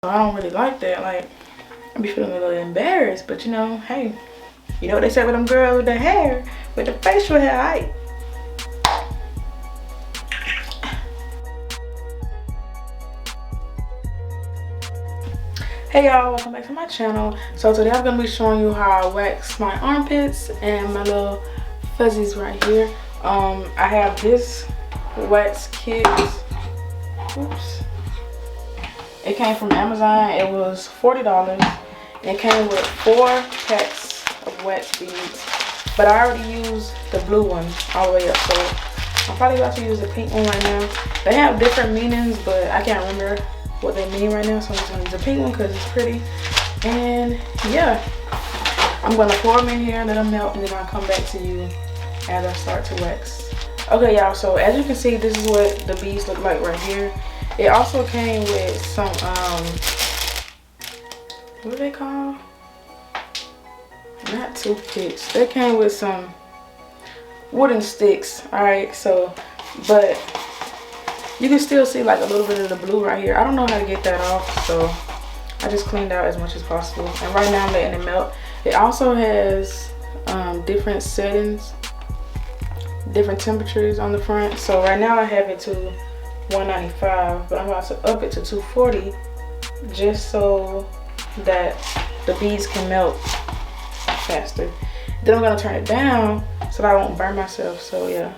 So I don't really like that. Like, I be feeling a little embarrassed, but you know, hey, you know what they say with them girls with the hair, with the facial hair, right? Hey y'all, welcome back to my channel. So today I'm gonna be showing you how I wax my armpits and my little fuzzies right here. I have this wax kit. Oops. It came from Amazon. It was $40. It came with 4 packs of wax beads. But I already used the blue one all the way up, so I'm probably about to use the pink one right now. They have different meanings, but I can't remember what they mean right now, so I'm just gonna use the pink one because it's pretty. And yeah, I'm gonna pour them in here, let them melt, and then I'll come back to you as I start to wax. Okay y'all, so as you can see, this is what the beads look like right here. It also came with some what are they called? Not toothpicks. They came with some wooden sticks. Alright, so but you can still see like a little bit of the blue right here. I don't know how to get that off, so I just cleaned out as much as possible. And right now I'm letting it melt. It also has different settings, different temperatures on the front. So right now I have it to 195, but I'm about to up it to 240 just so that the beads can melt faster. Then I'm gonna turn it down so that I won't burn myself. So yeah,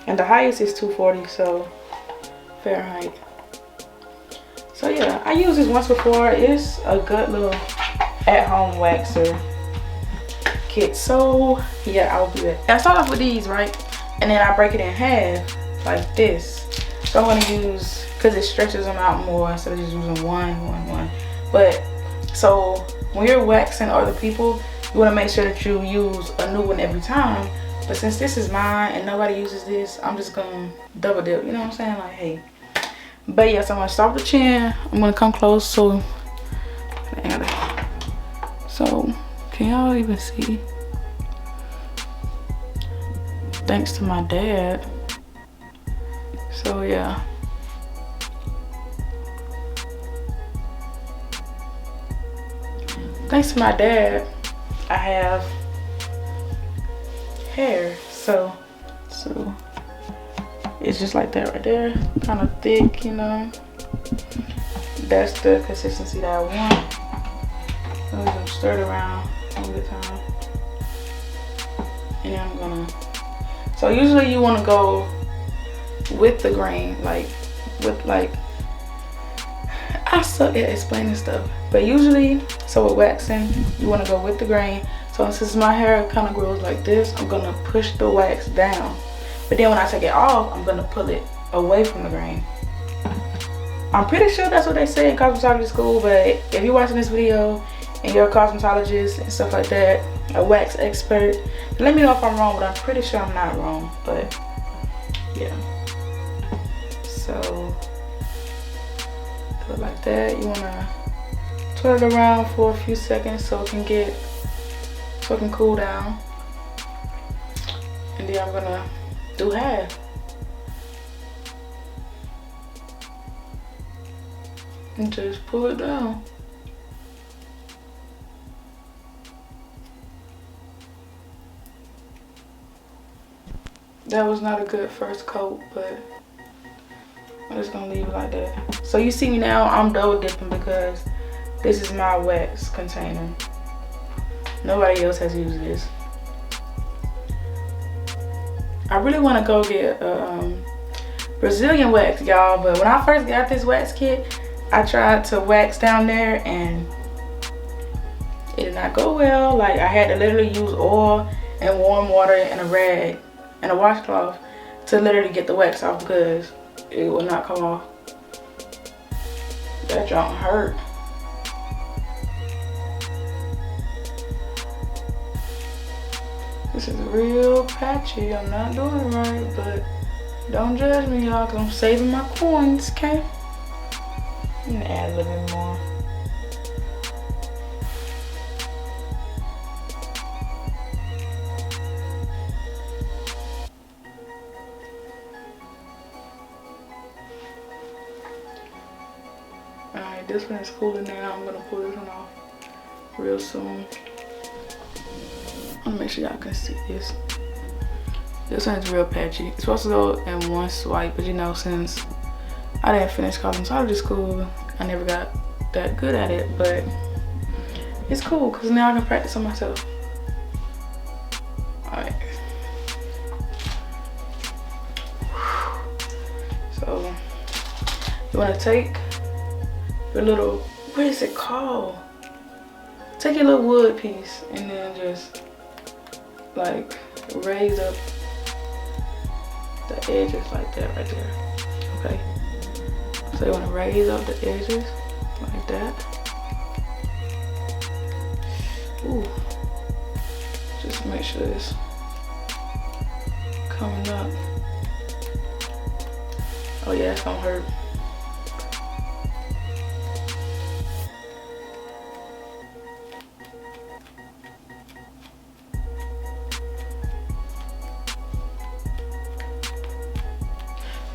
and the highest is 240, so Fahrenheit. So yeah, I used this once before. It's a good little at-home waxer kit. So yeah, I'll do that. I start off with these, right, and then I break it in half like this. So I'm gonna use, because it stretches them out more instead of just using one. But so when you're waxing other people, you want to make sure that you use a new one every time. But since this is mine and nobody uses this, I'm just gonna double dip, you know what I'm saying? Like, hey. But yes, I'm gonna start with the chin. I'm gonna come close so can y'all even see? Thanks to my dad. So yeah. Thanks to my dad, I have hair. So it's just like that right there, kind of thick, you know. That's the consistency that I want. I'm gonna stir it around all the time, and then I'm gonna. So usually you want to go with the grain, like I suck at explaining stuff, but usually, so with waxing, you want to go with the grain. So since my hair kind of grows like this, I'm gonna push the wax down. But then when I take it off, I'm gonna pull it away from the grain. I'm pretty sure that's what they say in cosmetology school, but if you're watching this video and you're a cosmetologist and stuff like that, a wax expert, let me know if I'm wrong, but I'm pretty sure I'm not wrong. But yeah. So do it like that. You wanna twirl it around for a few seconds so it can cool down. And then I'm gonna do half. And just pull it down. That was not a good first coat, but I'm just gonna leave it like that. So you see me now, I'm double dipping because this is my wax container. Nobody else has used this. I really want to go get a Brazilian wax, y'all, but when I first got this wax kit, I tried to wax down there and it did not go well. Like, I had to literally use oil and warm water and a rag and a washcloth to literally get the wax off because it will not come off. That don't hurt. This is real patchy. I'm not doing it right, but don't judge me, y'all, because I'm saving my coins, okay? I'm gonna add a little bit more. Alright, this this one is cooler now. I'm gonna pull this one off real soon. I'm gonna make sure y'all can see this. This one is real patchy. It's supposed to go in one swipe, but you know, since I didn't finish cosmetology school, I never got that good at it, but it's cool because now I can practice on myself. Alright. So you want to take your little, what is it called? Take your little wood piece and then just like raise up the edges like that right there. Okay. So you want to raise up the edges like that. Ooh. Just make sure it's coming up. Oh yeah, it's gonna hurt.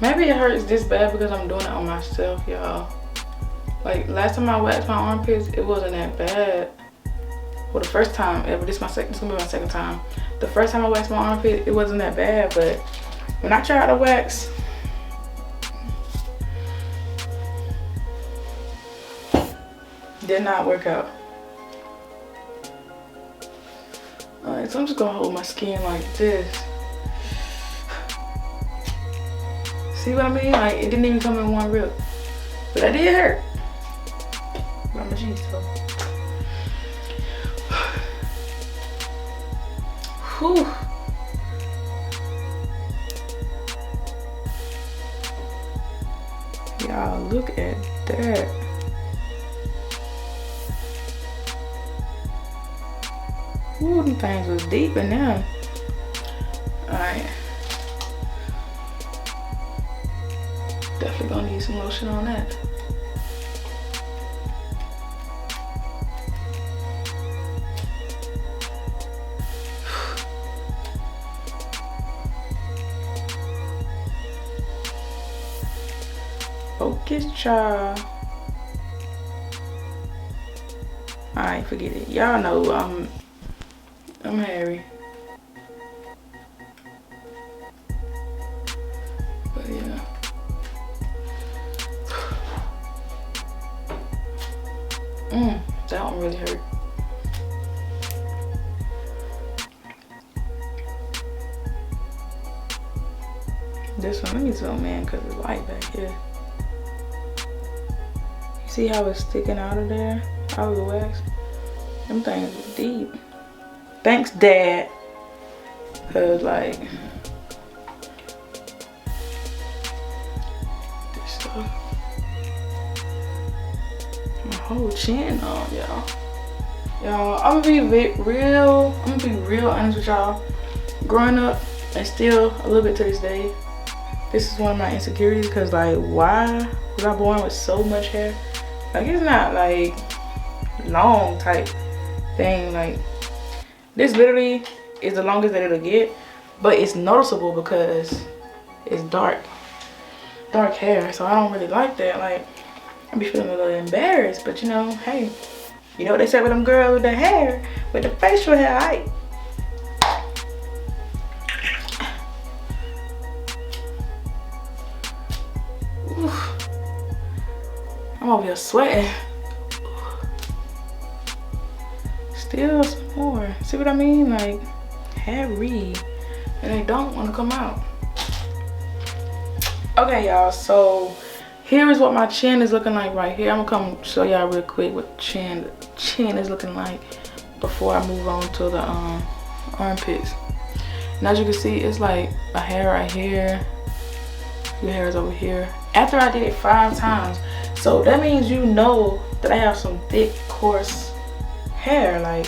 Maybe it hurts this bad because I'm doing it on myself, y'all. Like last time I waxed my armpits, it wasn't that bad. Well, the first time ever. This gonna be my second time. The first time I waxed my armpit, it wasn't that bad, but when I tried to wax, did not work out. Alright, so I'm just gonna hold my skin like this. See what I mean? Like, it didn't even come in one rip. But that did hurt. But I'm a G, so. Whew. Y'all, look at that. Ooh, them things was deep in there. Alright. Definitely gonna need some lotion on that. Focus, child. Alright, forget it. Y'all know I'm hairy. But yeah. That one really hurt. This one, let me zoom in because it's light back here. You see how it's sticking out of there? Out of the wax? Them things are deep. Thanks, Dad. Cause like this stuff. My whole chin on, y'all. Y'all, I'm gonna be real honest with y'all. Growing up, and still a little bit to this day, this is one of my insecurities. Cause like, why was I born with so much hair? Like, it's not like long type thing. Like, this literally is the longest that it'll get, but it's noticeable because it's dark hair. So I don't really like that. Like, I be feeling a little embarrassed, but you know, hey, you know what they say with them girls with the hair, with the facial hair, right? I'm over here sweating. Still some more. See what I mean? Like, hairy. And they don't want to come out. Okay, y'all. So, here is what my chin is looking like right here. I'm going to come show y'all real quick what the chin is looking like before I move on to the armpits. And as you can see, it's like a hair right here. Your hair is over here. After I did it 5 times. So that means you know that I have some thick, coarse hair. Like,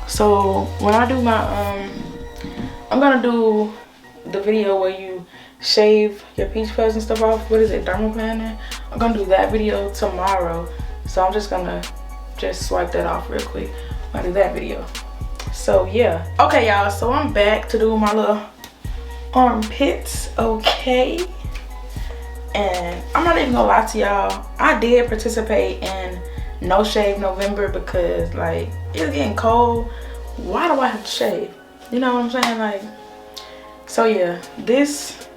so when I do my I'm gonna do the video where you shave your peach fuzz and stuff off. What is it, dermaplaning? I'm gonna do that video tomorrow. So I'm just gonna swipe that off real quick when I do that video. So yeah. Okay, y'all, so I'm back to do my little armpits, okay? And I'm not even gonna lie to y'all, I did participate in No Shave November because like it's getting cold. Why do I have to shave? You know what I'm saying? Like, so yeah, this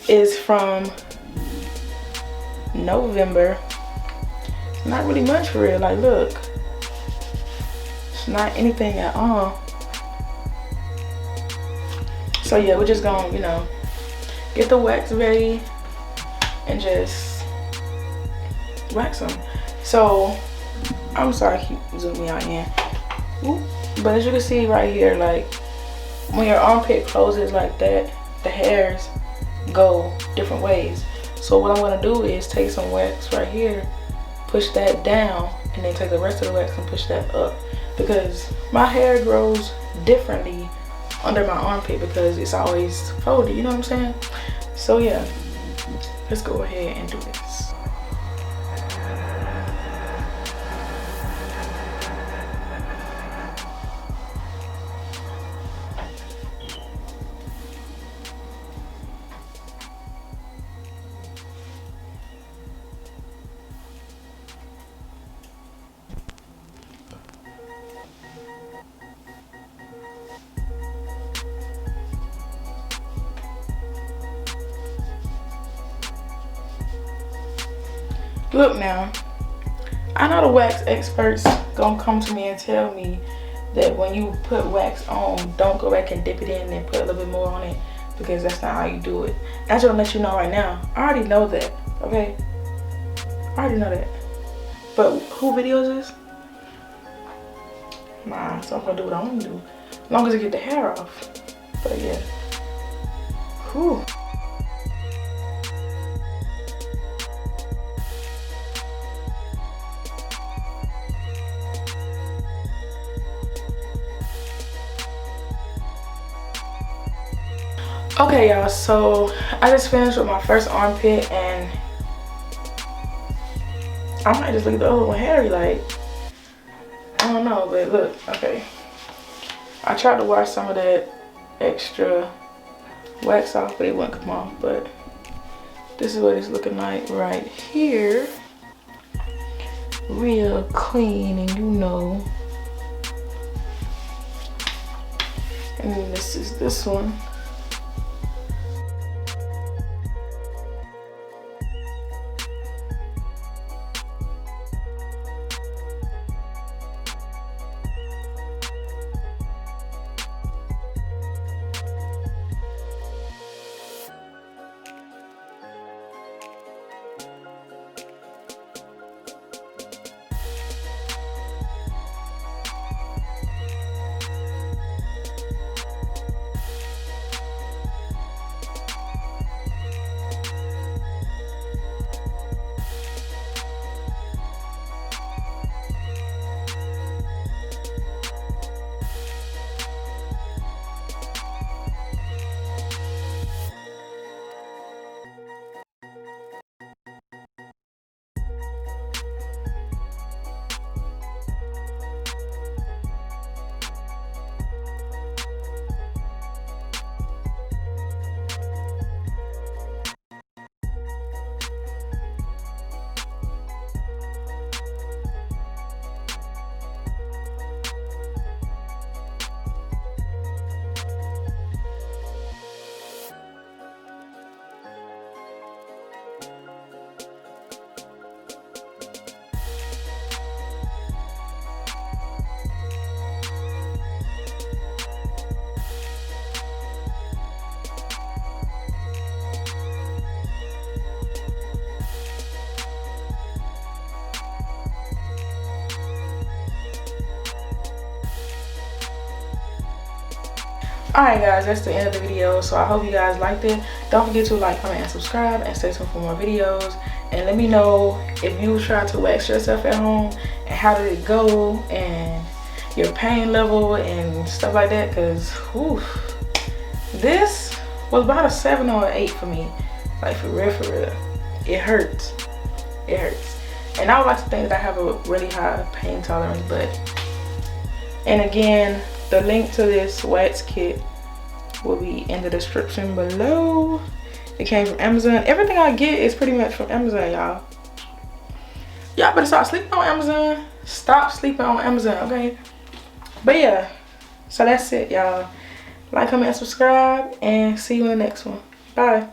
is from November. Not really much for real. Like, look, it's not anything at all. So yeah, we're just gonna, you know, get the wax ready and just wax them. So I'm sorry, I keep zooming out in. Ooh. But as you can see right here, like when your armpit closes like that, the hairs go different ways. So what I'm gonna do is take some wax right here, push that down, and then take the rest of the wax and push that up, because my hair grows differently under my armpit because it's always folded, you know what I'm saying? So yeah, let's go ahead and do this. Look now, I know the wax experts gonna come to me and tell me that when you put wax on, don't go back and dip it in and put a little bit more on it, because that's not how you do it. I just wanna let you know right now, I already know that, okay? I already know that. But who video is this? Nah, so I'm gonna do what I wanna do, as long as I get the hair off. But yeah, whew. Okay y'all, so I just finished with my first armpit and I might just leave the other one hairy, like, I don't know, but look, okay. I tried to wash some of that extra wax off, but it wouldn't come off, but this is what it's looking like right here. Real clean, and you know. And then this is this one. Alright guys, that's the end of the video. So I hope you guys liked it. Don't forget to like, comment, and subscribe, and stay tuned for more videos. And let me know if you tried to wax yourself at home and how did it go, and your pain level and stuff like that. Because this was about a 7 or an 8 for me. Like for real, it hurts. It hurts. And I would like to think that I have a really high pain tolerance, but, and again, the link to this wax kit will be in the description below. It came from Amazon. Everything I get is pretty much from Amazon, y'all. Y'all better stop sleeping on Amazon. Stop sleeping on Amazon, okay? But yeah, so that's it, y'all. Like, comment, and subscribe, and see you in the next one. Bye.